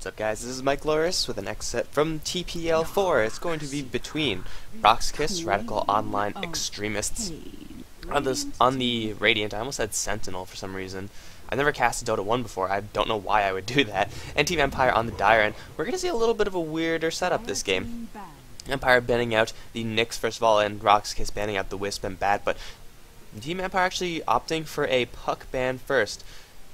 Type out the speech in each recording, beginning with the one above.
What's up, guys? This is Mike Loris with the next set from TPL4. It's going to be between Rox.Kis, Radical Online Extremists. On the Radiant, I almost said Sentinel for some reason. I've never cast Dota 1 before, I don't know why I would do that. And Team Empire on the Dire, and we're going to see a little bit of a weirder setup this game. Empire banning out the Nyx first of all, and Rox.Kis banning out the Wisp and Bat, but Team Empire actually opting for a Puck ban first.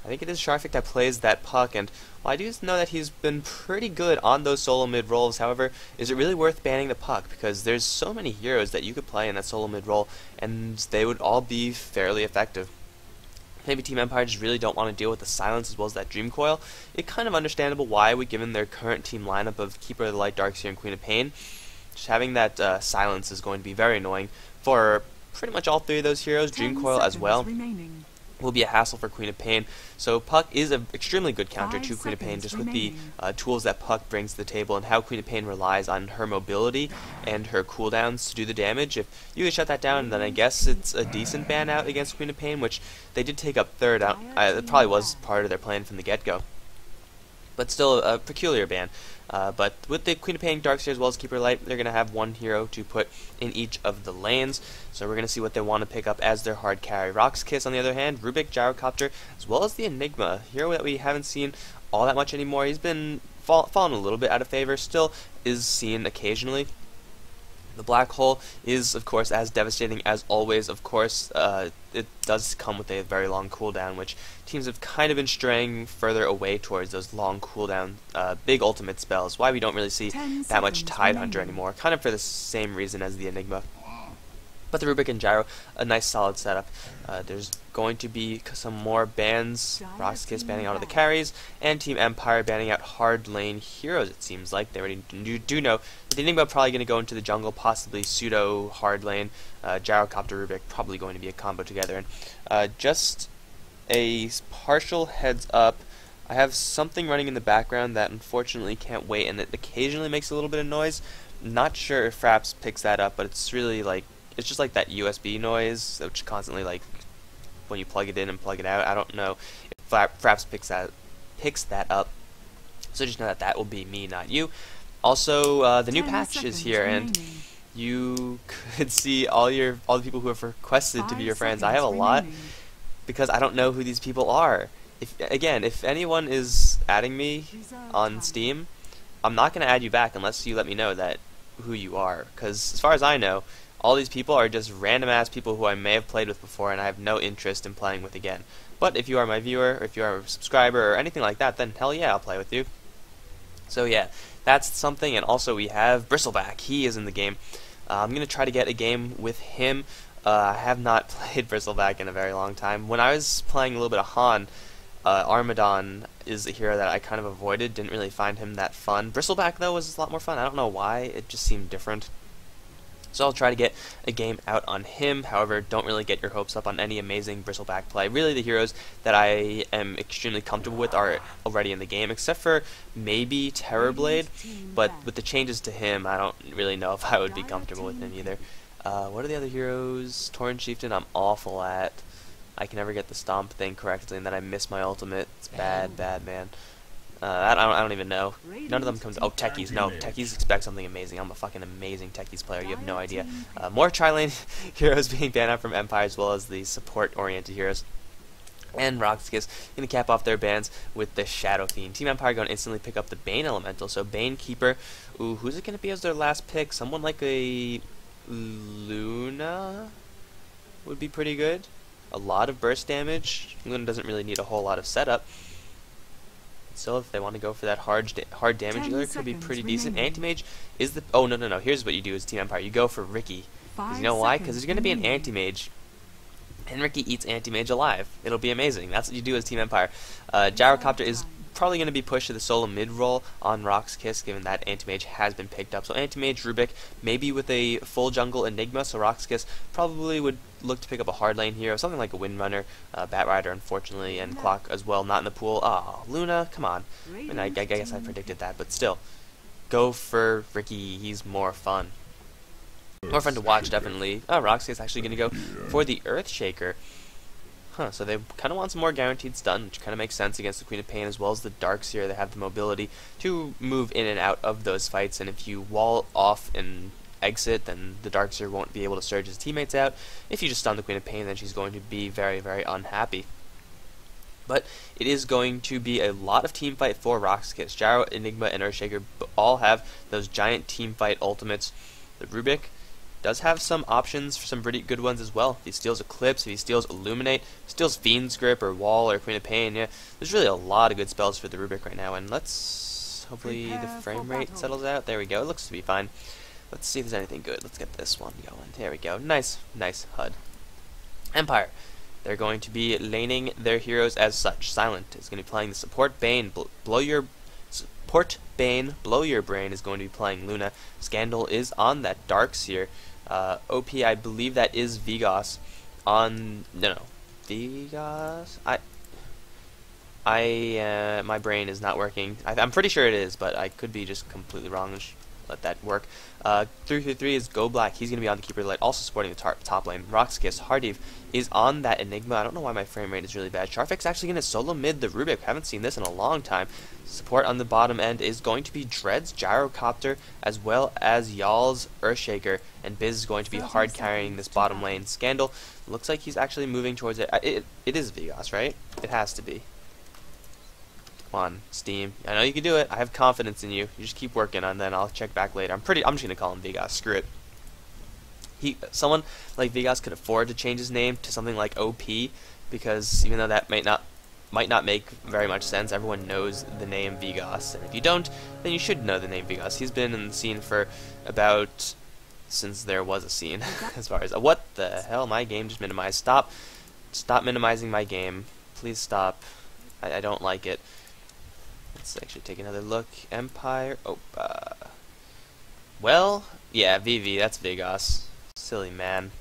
I think it is Sharfik that plays that Puck, and while I do know that he's been pretty good on those solo mid roles, however, is it really worth banning the Puck? Because there's so many heroes that you could play in that solo mid role, and they would all be fairly effective. Maybe Team Empire just really don't want to deal with the silence as well as that Dream Coil. It's kind of understandable why, given their current team lineup of Keeper of the Light, Darkseer, and Queen of Pain. Just having that silence is going to be very annoying for pretty much all three of those heroes. Dream Coil as well will be a hassle for Queen of Pain. So Puck is an extremely good counter to Queen of Pain, just with the tools that Puck brings to the table and how Queen of Pain relies on her mobility and her cooldowns to do the damage. If you can shut that down, then I guess it's a decent ban out against Queen of Pain, which they did take up third. It probably was part of their plan from the get-go. But still a peculiar ban. But with the Queen of Pain, Darkseer, as well as Keeper Light, they're going to have one hero to put in each of the lanes. So we're going to see what they want to pick up as their hard carry. Rox.Kis, on the other hand, Rubik, Gyrocopter, as well as the Enigma, hero that we haven't seen all that much anymore. He's been fallen a little bit out of favor, still is seen occasionally. The Black Hole is, of course, as devastating as always. Of course, it does come with a very long cooldown, which teams have kind of been straying further away towards those long cooldown, big ultimate spells. Why we don't really see that much Tidehunter anymore, kind of for the same reason as the Enigma. But the Rubik and Gyro, a nice solid setup. There's going to be some more bans. Rox.Kis banning out of the carries, and Team Empire banning out hard lane heroes, it seems like. They already do know that the Enigma probably going to go into the jungle, possibly pseudo hard lane. Gyrocopter, Rubik probably going to be a combo together. And just a partial heads up, I have something running in the background that unfortunately can't wait, and it occasionally makes a little bit of noise. Not sure if Fraps picks that up, but it's really like, it's just like that USB noise, which constantly, like, when you plug it in and plug it out. I don't know if Fraps picks that up. So just know that that will be me, not you. Also, the new patch is here, and you could see all the people who have requested to be your friends. I have a lot because I don't know who these people are. If anyone is adding me on Steam, I'm not going to add you back unless you let me know that who you are. Because as far as I know, all these people are just random-ass people who I may have played with before and I have no interest in playing with again. But if you are my viewer, or if you are a subscriber, or anything like that, then hell yeah, I'll play with you. So yeah, that's something, and also we have Bristleback. He is in the game. I'm going to try to get a game with him. I have not played Bristleback in a very long time. When I was playing a little bit of Han, Armadon is a hero that I kind of avoided, didn't really find him that fun. Bristleback, though, was a lot more fun. I don't know why, it just seemed different. So I'll try to get a game out on him. However, don't really get your hopes up on any amazing Bristleback play. Really, the heroes that I am extremely comfortable with are already in the game, except for maybe Terrorblade. But with the changes to him, I don't really know if I would be comfortable with him either. What are the other heroes? Torrent Chieftain, I'm awful at. I can never get the stomp thing correctly, and then I miss my ultimate. It's bad, man. I don't even know. None of them comes. Oh, Techies. No, Techies expect something amazing. I'm a fucking amazing Techies player. You have no idea. More tri-lane heroes being banned out from Empire, as well as the support-oriented heroes. And Rox.Kis going to cap off their bans with the Shadow Fiend. Team Empire going to instantly pick up the Bane Elemental. So Bane Keeper. Ooh, who's it going to be as their last pick? Someone like a Luna would be pretty good. A lot of burst damage. Luna doesn't really need a whole lot of setup. So if they want to go for that hard damage dealer, it could be pretty decent. Anti-Mage is the... Oh, no. Here's what you do as Team Empire. You go for Ricky. Because you know why? Because there's going to be an Anti-Mage. And Ricky eats Anti-Mage alive. It'll be amazing. That's what you do as Team Empire. Gyrocopter is probably going to be pushed to the solo mid role on Rox.Kis, given that Anti-Mage has been picked up. So Anti-Mage, Rubik, maybe with a full jungle Enigma. So Rox.Kis probably would look to pick up a hard lane hero, something like a Windrunner, Batrider, unfortunately, and Clock as well, not in the pool. Oh, Luna, come on. I mean, I guess I predicted that, but still, go for Ricky. He's more fun. More fun to watch, definitely. Oh, Rox.Kis is actually going to go for the Earthshaker. So they kind of want some more guaranteed stun, which kind of makes sense against the Queen of Pain as well as the Darks here. They have the mobility to move in and out of those fights, and if you wall off and exit, then the Darkseer won't be able to surge his teammates out. If you just stun the Queen of Pain, then she's going to be very, very unhappy. But it is going to be a lot of team fight for Rox.Kis. Gyro, Enigma, and Earthshaker all have those giant team fight ultimates. The Rubik does have some options for some pretty good ones as well. If he steals Eclipse, if he steals Illuminate, steals Fiend's Grip or Wall or Queen of Pain, yeah, there's really a lot of good spells for the Rubik right now. And let's hopefully the frame rate settles out. There we go. It looks to be fine. Let's see if there's anything good. Let's get this one going. There we go. Nice HUD. Empire. They're going to be laning their heroes as such. Silent is going to be playing the support Bane. Blow your brain is going to be playing Luna. Scandal is on that Darkseer. OP, I believe that is Vigos. On no, Vigos. My brain is not working. I'm pretty sure it is, but I could be just completely wrong. Let that work. 333 is Go Black. He's going to be on the Keeper Light, also supporting the top lane. Rox.Kis, Hardev is on that Enigma. I don't know why my frame rate is really bad. Sharfik's actually going to solo mid the Rubik. Haven't seen this in a long time. Support on the bottom end is going to be Dread's Gyrocopter, as well as Y'all's Earthshaker, and Biz is going to be hard carrying this bottom lane. Scandal looks like he's actually moving towards it. It is Vigos, right? It has to be. Come on, Steam. I know you can do it. I have confidence in you. You just keep working on, then I'll check back later. I'm just gonna call him Vigos. Screw it. Someone like Vigos could afford to change his name to something like OP, because even though that might not make very much sense, everyone knows the name Vigos, and if you don't, then you should know the name Vigos. He's been in the scene for about since there was a scene. As far as what the hell, my game just minimized. Stop minimizing my game. Please stop. I don't like it. Let's actually take another look. Empire. Oh, well, yeah, VV. That's Vigos. Silly man.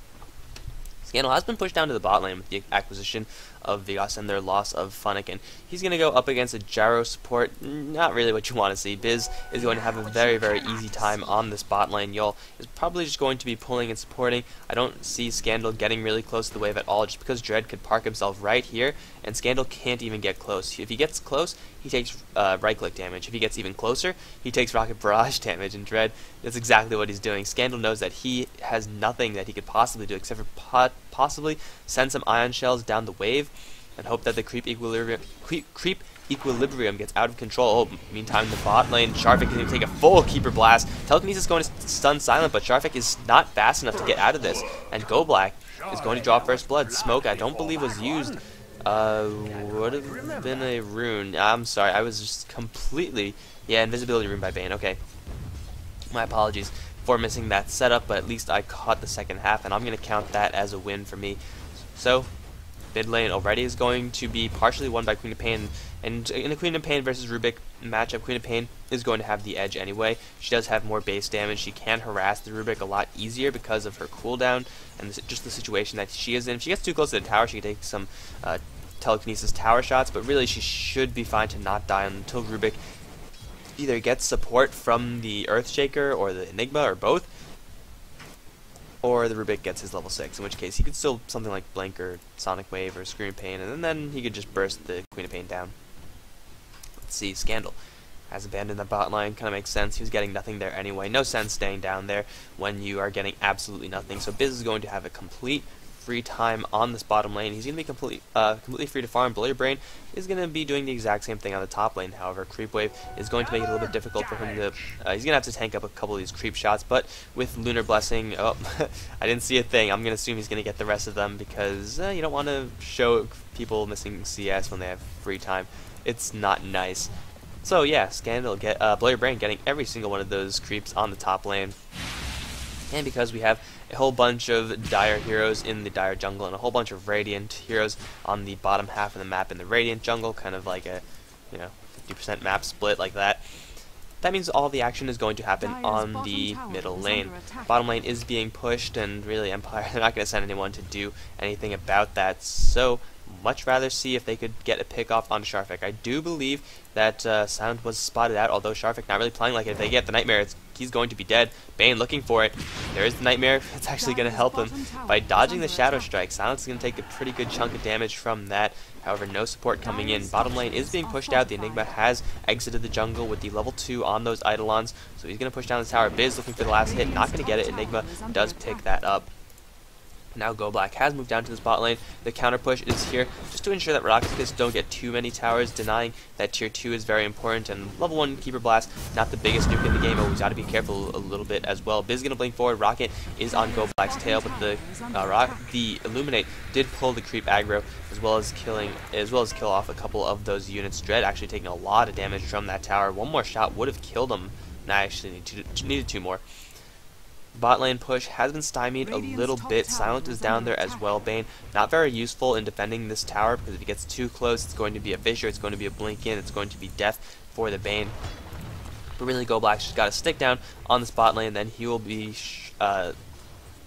Scandal has been pushed down to the bot lane with the acquisition of Vigos and their loss of Funnick, and he's going to go up against a Gyro support. Not really what you want to see. Biz is going to have a very, very easy time on this bot lane. Y'all is probably just going to be pulling and supporting. I don't see Scandal getting really close to the wave at all, just because Dread could park himself right here, and Scandal can't even get close. If he gets close, he takes right-click damage. If he gets even closer, he takes Rocket Barrage damage, and Dread, that's exactly what he's doing. Scandal knows that he has nothing that he could possibly do except for possibly send some Ion Shells down the wave and hope that the creep equilibrium gets out of control. Oh, meantime, in the bot lane, Sharfik is going to take a full Keeper Blast. Telekinesis is going to stun Silent, but Sharfik is not fast enough to get out of this. And Go Black is going to draw First Blood. Smoke, I don't believe was used. Would have been a rune. I'm sorry, I was just completely... Yeah, Invisibility Rune by Bane, okay. My apologies for missing that setup, but at least I caught the second half, and I'm going to count that as a win for me. So, mid lane already is going to be partially won by Queen of Pain, and in the Queen of Pain versus Rubik matchup, Queen of Pain is going to have the edge anyway. She does have more base damage. She can harass the Rubik a lot easier because of her cooldown and just the situation that she is in. If she gets too close to the tower, she can take some telekinesis tower shots, but really she should be fine to not die until Rubik either gets support from the Earthshaker or the Enigma or both, or the Rubik gets his level 6, in which case he could still something like Blink or Sonic Wave or Scream Pain, and then he could just burst the Queen of Pain down. Let's see, Scandal has abandoned the bot line. Kind of makes sense. He was getting nothing there anyway. No sense staying down there when you are getting absolutely nothing. So Biz is going to have a complete free time on this bottom lane. He's going to be completely free to farm. Blow Your Brain is going to be doing the exact same thing on the top lane. However, Creep Wave is going to make it a little bit difficult for him to... he's going to have to tank up a couple of these creep shots, but with Lunar Blessing... Oh, I didn't see a thing. I'm going to assume he's going to get the rest of them because you don't want to show people missing CS when they have free time. It's not nice. So yeah, Scandal, Blow Your Brain getting every single one of those creeps on the top lane. And because we have a whole bunch of Dire heroes in the Dire jungle and a whole bunch of Radiant heroes on the bottom half of the map in the Radiant jungle, kind of like a 50% map split like that. That means all the action is going to happen on the middle lane. Bottom lane is being pushed, and really Empire, they're not going to send anyone to do anything about that, so much rather see if they could get a pick off onto Sharfik. I do believe that Sound was spotted out, although Sharfik not really playing like it. If they get the Nightmare, it's he's going to be dead. Bane looking for it. There is the Nightmare. It's actually going to help him by dodging the Shadow Strike. Silence is going to take a pretty good chunk of damage from that. However, no support coming in. Bottom lane is being pushed out. The Enigma has exited the jungle with the level 2 on those Eidolons, so he's going to push down the tower. Biz looking for the last hit, not going to get it. Enigma does pick that up. Now Bristleback has moved down to the spot lane. The counter push is here just to ensure that Rox.Kis don't get too many towers, denying that tier 2 is very important. And level 1 Keeper Blast, not the biggest nuke in the game, but we've got to be careful a little bit as well. Biz gonna blink forward. Rocket is on Bristleback's tail, but the Illuminate did pull the creep aggro as well as kill off a couple of those units. Dread actually taking a lot of damage from that tower. One more shot would have killed him. Nah, actually needed 2 more. Bot lane push has been stymied a little bit. Silent is down there as well. Bane not very useful in defending this tower, because if he gets too close, it's going to be a fissure, it's going to be a blink in, it's going to be death for the Bane. But really, Bristleback's just got to stick down on the spot lane, then he will be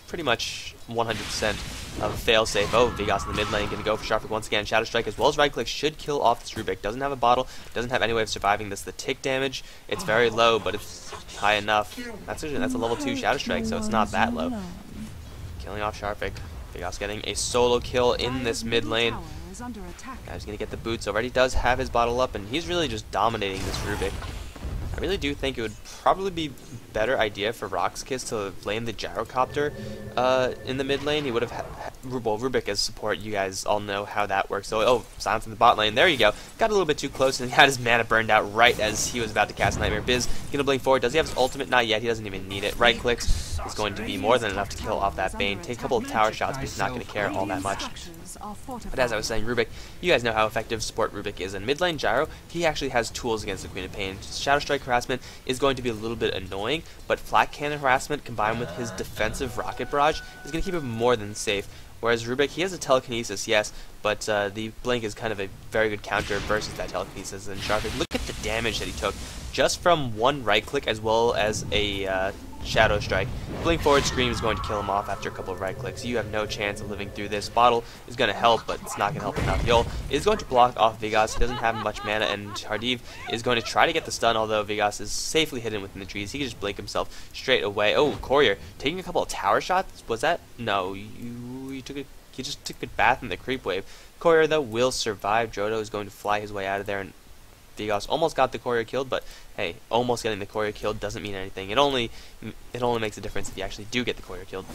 pretty much 100% of fail-safe. Oh, Vegas in the mid lane, going to go for Sharpik once again. Shadow Strike as well as right click should kill off this Rubik. Doesn't have a bottle, doesn't have any way of surviving this. The tick damage, it's very low, but it's high enough. That's a level 2 Shadow Strike, so it's not that low. Killing off Sharpik. Vegas getting a solo kill in this mid lane. Now he's going to get the boots. Already does have his bottle up, and he's really just dominating this Rubik. I really do think it would probably be better idea for Rox.Kis to lane the Gyrocopter in the mid lane. He would have well, Rubik as support. You guys all know how that works. So, oh, Silence in the bot lane. There you go. Got a little bit too close, and he had his mana burned out right as he was about to cast Nightmare. Biz gonna blink forward. Does he have his ultimate? Not yet. He doesn't even need it. Right clicks is going to be more than enough to kill off that Bane. Take a couple of tower shots, but he's not going to care all that much. But as I was saying, Rubik, you guys know how effective support Rubik is. In mid lane Gyro, he actually has tools against the Queen of Pain. Shadow Strike harassment is going to be a little bit annoying, but Flat Cannon harassment combined with his defensive Rocket Barrage is going to keep him more than safe. Whereas Rubik, he has a telekinesis, yes, but the blink is kind of a very good counter versus that telekinesis. And Sharpik, look at the damage that he took just from one right click as well as a Shadow Strike. Blink forward scream is going to kill him off after a couple of right clicks. You have no chance of living through this. Bottle is going to help, but it's not going to help enough. Yol is going to block off Vegas. He doesn't have much mana, and Hardiv is going to try to get the stun, although Vegas is safely hidden within the trees. He can just blink himself straight away. Oh, Courier taking a couple of tower shots. Was that? No, you just took a bath in the creep wave. Courier, though, will survive. Jodo is going to fly his way out of there, and Vegas almost got the Courier killed, but hey, almost getting the Courier killed doesn't mean anything. It only makes a difference if you actually do get the Courier killed.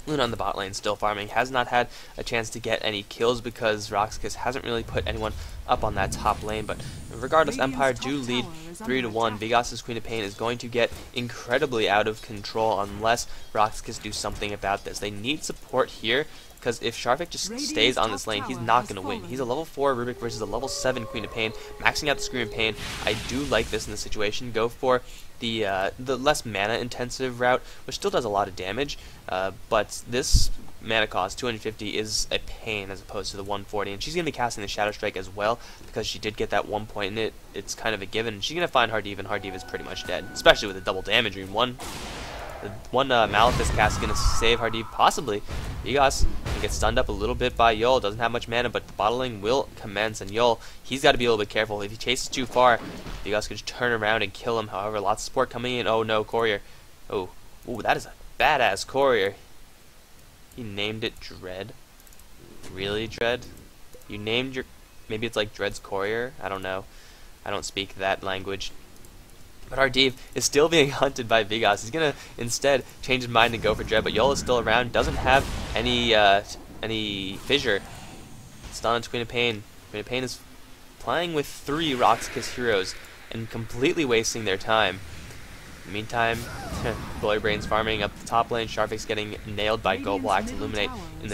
Luna on the bot lane still farming, has not had a chance to get any kills because Rox.Kis hasn't really put anyone up on that top lane, but regardless, Empire do lead 3-1. Vegas' Queen of Pain is going to get incredibly out of control unless Rox.Kis do something about this. They need support here, because if Sharpik just stays on this lane, he's not going to win. He's a level 4 Rubik versus a level 7 Queen of Pain, maxing out the Scream of Pain. I do like this in this situation. Go for the less mana intensive route, which still does a lot of damage, but this mana cost 250 is a pain as opposed to the 140, and she's going to be casting the Shadow Strike as well because she did get that 1 point in it. It's kind of a given. She's going to find Hardiv, and Hardiv is pretty much dead, especially with a double damage rune. One Malefice cast is going to save Hardiv, possibly. Vegas gets stunned up a little bit by Yol, doesn't have much mana, but the bottling will commence, and Yol, he's got to be a little bit careful. If he chases too far, Vegas could just turn around and kill him. However, lots of support coming in. Oh no, Courier. Oh, ooh, that is a badass Courier. He named it Dread. Really, Dread? You named your... Maybe it's like Dread's Courier? I don't know. I don't speak that language. But Hardiv is still being hunted by Vegas. He's going to instead change his mind and go for Dread, but Yol is still around, doesn't have any fissure. Stun on Queen of Pain. Queen of Pain is playing with 3 Rox.Kis heroes and completely wasting their time. In the meantime, Brain's farming up the top lane. Sharpik's getting nailed by Bristleback. Illuminate in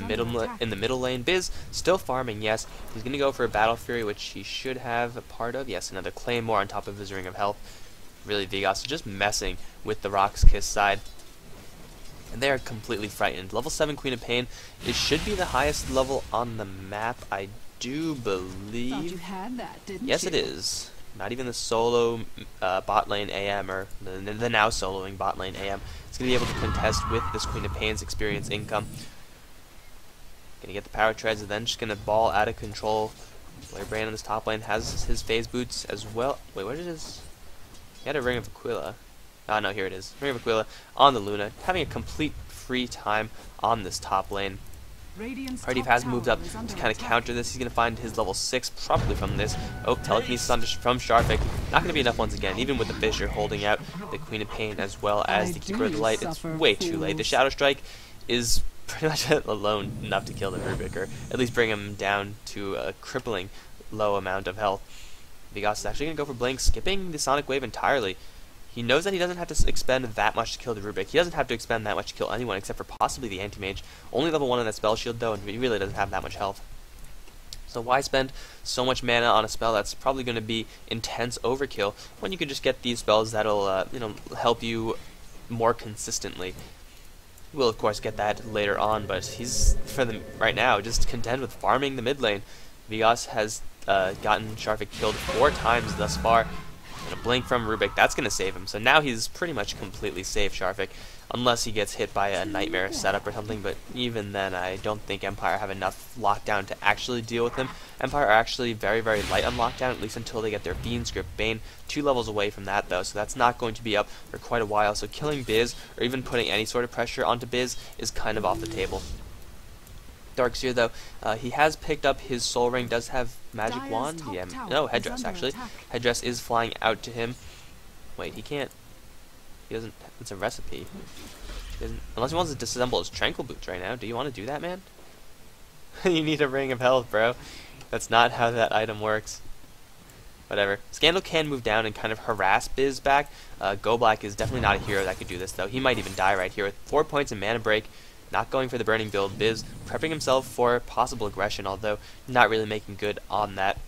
the middle lane. Biz still farming, yes. He's going to go for a Battle Fury, which he should have a part of. Yes, another Claymore on top of his Ring of Health. Really, Vegas is just messing with the Rox.Kis side, and they are completely frightened. Level 7 Queen of Pain, it should be the highest level on the map, I do believe. Thought you had that, didn't yes, you? it is. Not even the solo bot lane AM, or the now soloing bot lane AM. It's going to be able to contest with this Queen of Pain's experience income. Going to get the power treads, and then just going to ball out of control. Brain on this top lane has his phase boots as well. Wait, what is his? He had a Ring of Aquila. No, here it is. Ring of Aquila on the Luna, having a complete free time on this top lane. Already has moved up to kind of counter this. He's going to find his level 6 probably from this. Oh, telekinesis from Sharvik. Not going to be enough once again, even with the Fissure holding out the Queen of Pain as well as the Keeper of the Light. It's way too late. The Shadow Strike is pretty much alone enough to kill the Rubik, or at least bring him down to a crippling low amount of health. Vigas is actually going to go for Blink, skipping the Sonic Wave entirely. He knows that he doesn't have to expend that much to kill the Rubik. He doesn't have to expend that much to kill anyone except for possibly the Anti-Mage. Only level 1 on that spell shield though, and he really doesn't have that much health. So why spend so much mana on a spell that's probably going to be intense overkill when you can just get these spells that'll help you more consistently. We'll of course get that later on, but he's for the right now just content with farming the mid lane. Vigas has gotten Sharvik killed 4 times thus far. And a Blink from Rubik, that's going to save him. So now he's pretty much completely safe, Sharvik, unless he gets hit by a Nightmare setup or something. But even then, I don't think Empire have enough lockdown to actually deal with him. Empire are actually very, very light on lockdown, at least until they get their Fiend Script. Bane, 2 levels away from that, though, so that's not going to be up for quite a while. So killing Biz, or even putting any sort of pressure onto Biz, is kind of off the table. Darkseer, though, he has picked up his Soul Ring, does have Magic Wand, yeah, no, Headdress, actually. Headdress is flying out to him. Wait, he can't, he doesn't, it's a recipe. Unless he wants to disassemble his Tranquil Boots right now. Do you want to do that, man? You need a Ring of Health, bro. That's not how that item works. Whatever. Scandal can move down and kind of harass Biz back. Go Black is definitely not a hero that could do this, though. He might even die right here with 4 points in Mana Break. Not going for the Burning build. Biz prepping himself for possible aggression, although not really making good on that.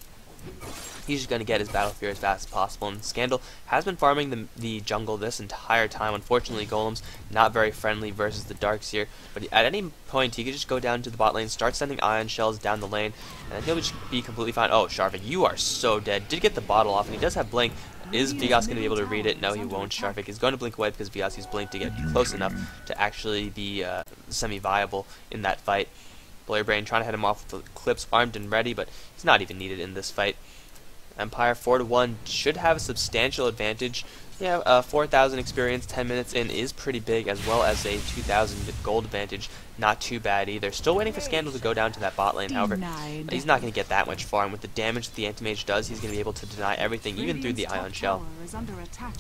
He's just going to get his Battle Fury as fast as possible. And Scandal has been farming the jungle this entire time. Unfortunately, Golem's not very friendly versus the Darkseer. But at any point, he could just go down to the bot lane, start sending Ion Shells down the lane, and he'll just be completely fine. Oh, Sharvik, you are so dead. Did get the bottle off, and he does have Blink. Is Vigas going to be able to read it? No, he won't. Sharvik is going to blink away because Vigas used Blink to get close enough to actually be semi-viable in that fight. Blurry Brain trying to head him off with the clips armed and ready, but he's not even needed in this fight. Empire 4-1 should have a substantial advantage. Yeah, 4,000 experience 10 minutes in is pretty big, as well as a 2,000 gold advantage. Not too bad either. Still waiting for Scandal to go down to that bot lane, however. He's not going to get that much farm. With the damage that the Anti-Mage does, he's going to be able to deny everything, even through the Ion Shell.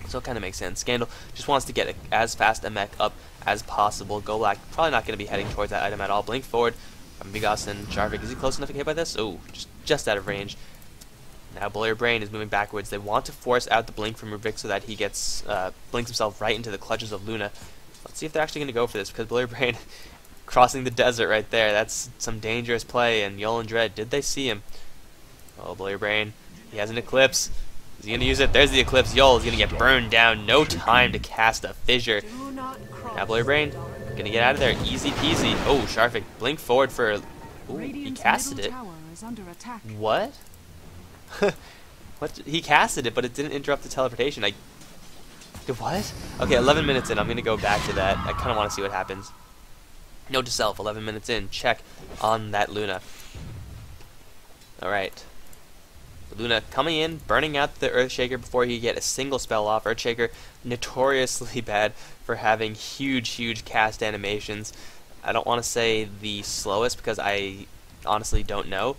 So it kind of makes sense. Scandal just wants to get as fast a mech up as possible. Go Black probably not going to be heading towards that item at all. Blink forward from Vigas and Sharvik. Is he close enough to get hit by this? Oh, just out of range. Now Blurry Brain is moving backwards. They want to force out the Blink from Rubik so that he gets blinks himself right into the clutches of Luna. Let's see if they're actually going to go for this, because Blurry Brain crossing the desert right there. That's some dangerous play, and Yol and Dread, did they see him? Oh, Blurry Brain, he has an Eclipse. Is he going to use it? There's the Eclipse. Yol is going to get burned down. No time to cast a Fissure. Now Blurry Brain, going to get out of there. Easy peasy. Oh, Sharvik, blink forward for... Ooh, he casted it. What? What? He casted it, but it didn't interrupt the teleportation. What? Okay, 11 minutes in. I'm going to go back to that. I kind of want to see what happens. Note to self, 11 minutes in. Check on that Luna. Alright. Luna coming in, burning out the Earthshaker before he get a single spell off. Earthshaker notoriously bad for having huge cast animations. I don't want to say the slowest because I honestly don't know,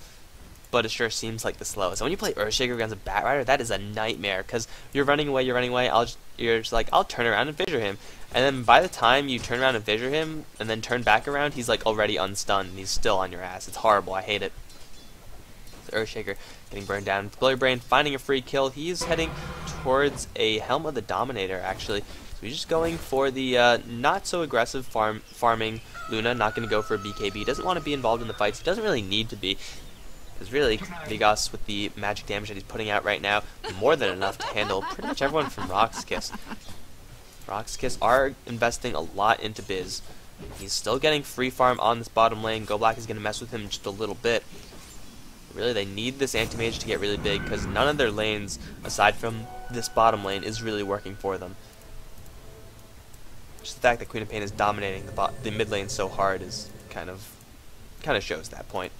but it sure seems like the slowest. So when you play Earthshaker against a Batrider, that is a nightmare, because you're running away, you're just like, I'll turn around and Fissure him. And then by the time you turn around and Fissure him, and then turn back around, he's like already unstunned, and he's still on your ass. It's horrible, I hate it. So Earthshaker getting burned down. Blurry Brain finding a free kill. He's heading towards a Helm of the Dominator, actually. So he's just going for the not so aggressive farming Luna, not going to go for a BKB. Doesn't want to be involved in the fights. He doesn't really need to be. Because really, Vigas, with the magic damage that he's putting out right now, more than enough to handle pretty much everyone from Rox.Kis. Rox.Kis are investing a lot into Biz. He's still getting free farm on this bottom lane. Go Black is going to mess with him just a little bit. Really, they need this Anti-Mage to get really big, because none of their lanes, aside from this bottom lane, is really working for them. Just the fact that Queen of Pain is dominating the mid lane so hard is kind of shows that point.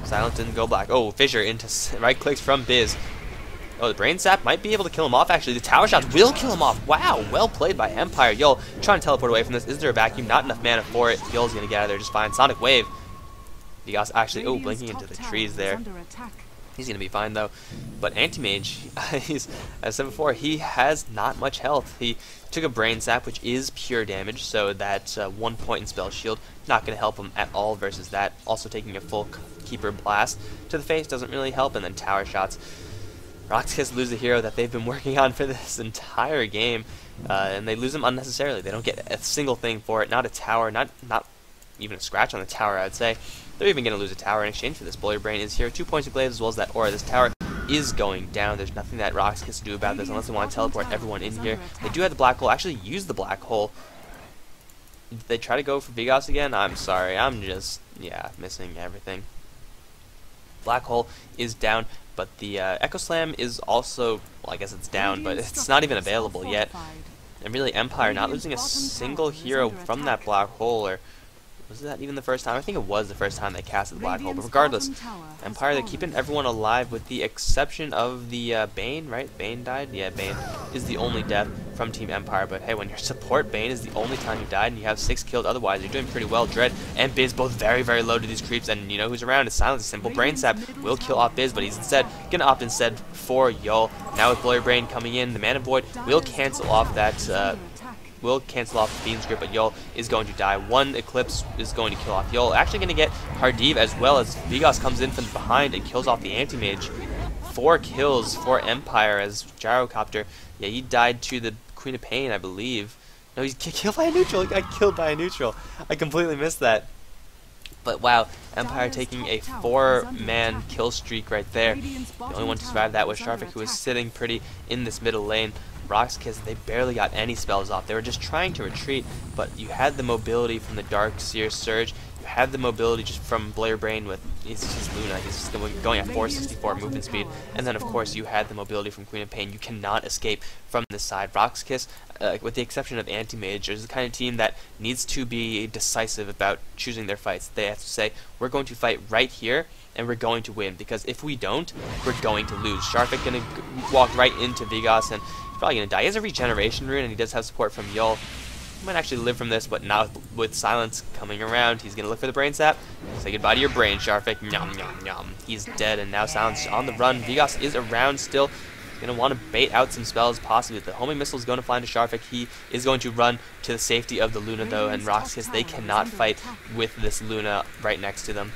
Silent and Go Black. Oh, Fissure into right clicks from Biz. Oh, the Brain Sap might be able to kill him off, actually. The Tower Shots will kill him off. Wow, well played by Empire. Yol trying to teleport away from this. Is there a vacuum? Not enough mana for it. Yol's going to get out of there just fine. Sonic Wave. Vigas actually, oh, blinking into the trees there. He's going to be fine, though. But Anti-Mage, he's, as I said before, he has not much health. He took a Brain Sap, which is pure damage, so that 1 point in Spell Shield, not going to help him at all versus that. Also taking a full Keeper Blast to the face doesn't really help, and then Tower Shots. Rox.Kis lose a hero that they've been working on for this entire game, and they lose him unnecessarily. They don't get a single thing for it, not a tower, not even a scratch on the tower, I'd say. They're even going to lose a tower in exchange for this. Bully Brain is here, 2 points of Glaive as well as that aura. This tower is going down. There's nothing that Rox.Kis can do about this unless they want to teleport everyone in here. They do have the black hole. Actually use the black hole. Did they try to go for Vigas again? I'm sorry. I'm just, yeah, missing everything. Black hole is down, but the Echo Slam is also, well, I guess it's down, but it's not even available yet. And really, Empire not losing a single hero from that black hole, or was that even the first time? I think it was the first time they casted the black hole, but regardless, Empire, they're keeping everyone alive with the exception of the Bane, right? Bane died? Yeah, Bane is the only death from Team Empire, but hey, when your support Bane is the only time you died and you have 6 killed, otherwise you're doing pretty well. Dread and Biz both very, very low to these creeps, and you know who's around? It's Silence. Simple Brain Sap will kill off Biz, but he's instead gonna opt instead for Yol. Now with Blurry Brain coming in, the Mana Void will cancel off that will cancel off the Fiend's Grip, but Yol is going to die. 1 Eclipse is going to kill off Yol. Actually going to get Hardiv as well as Vigas comes in from behind and kills off the Anti-Mage. 4 kills for Empire as Gyrocopter. Yeah, he died to the Queen of Pain, I believe. No, he's killed by a neutral. He got killed by a neutral. I completely missed that. But wow, Empire taking a 4-man kill streak right there. The only one to survive that was Sharvik, who was sitting pretty in this middle lane. Rox.Kis, they barely got any spells off. They were just trying to retreat, but you had the mobility from the Dark Seer Surge. You had the mobility just from Blare Brain with it's just Luna. He's just going at 464 movement speed, and then of course you had the mobility from Queen of Pain. You cannot escape from this side. Rox.Kis, with the exception of Anti-Mage, is the kind of team that needs to be decisive about choosing their fights. They have to say, we're going to fight right here, and we're going to win, because if we don't, we're going to lose. Sharvik gonna walk right into Vigas, and he's probably gonna die. He has a regeneration rune, and he does have support from Yol. He might actually live from this, but not with Silence coming around. He's gonna look for the Brain Sap. Say goodbye to your brain, Sharvik. Nyam, nyam, nyam. He's dead, and now Silence on the run. Vigas is around still. He's gonna want to bait out some spells, possibly. The homing missile is going to fly into Sharvik. He is going to run to the safety of the Luna, though, and Rox.Kis, they cannot fight with this Luna right next to them.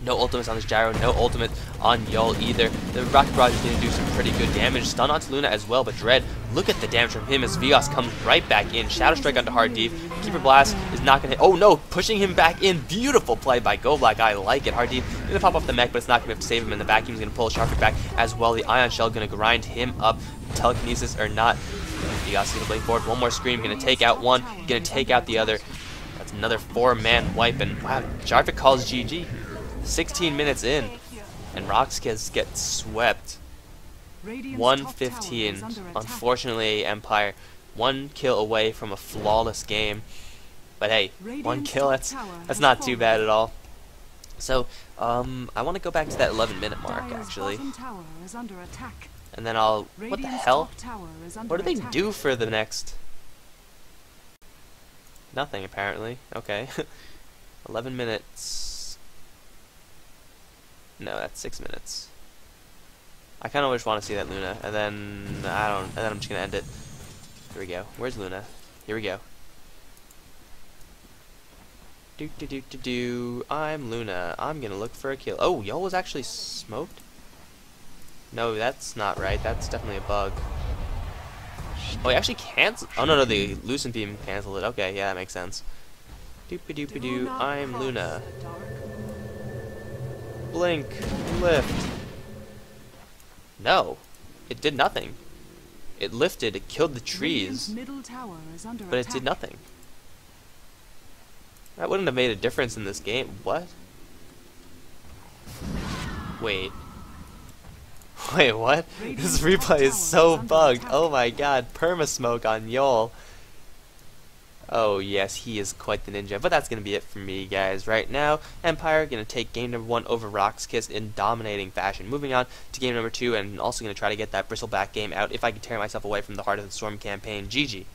No ultimates on this Gyro, no ultimate on Yol either. The Rocket Barrage is going to do some pretty good damage. Stun onto Luna as well, but Dread, look at the damage from him as Vigas comes right back in. Shadow Strike onto Hardiv. Keeper Blast is not going to hit. Oh no, pushing him back in. Beautiful play by GoBlack. I like it. Hardiv going to pop off the mech, but it's not going to be able to save him, and the vacuum is going to pull Sharvik back as well. The Ion Shell going to grind him up. Telekinesis or not. Vigas is going to blade forward. One more Scream. Going to take out one. Going to take out the other. That's another 4-man wipe, and wow, Sharvik calls GG. 16 minutes in, and Rox.Kis gets swept. 115. Unfortunately, Empire 1 kill away from a flawless game. But hey, 1 kill, that's not too bad at all. So, I want to go back to that 11-minute mark, actually. And then I'll... What the hell? What do they do for the next... Nothing, apparently. Okay. 11 minutes... No, that's 6 minutes. I kind of just want to see that Luna, and then and then I'm just gonna end it. Here we go. Where's Luna? Here we go. Do do do do do. I'm Luna. I'm gonna look for a kill. Oh, Yol was actually smoked. No, that's not right. That's definitely a bug. Oh, he actually canceled. Oh no, the Lucent Beam canceled it. Okay, yeah, that makes sense. Doopy doopy doo. I'm Luna. Blink, lift. No, it did nothing. It lifted, it killed the trees, but it did nothing. That wouldn't have made a difference in this game. What? Wait. Wait, what? This replay is so bugged. Oh my god, perma smoke on Yol. Oh yes, he is quite the ninja. But that's going to be it for me, guys. Right now, Empire going to take game number 1 over Rox.Kis in dominating fashion. Moving on to game number 2, and also going to try to get that Bristleback game out if I can tear myself away from the Heart of the Storm campaign. GG.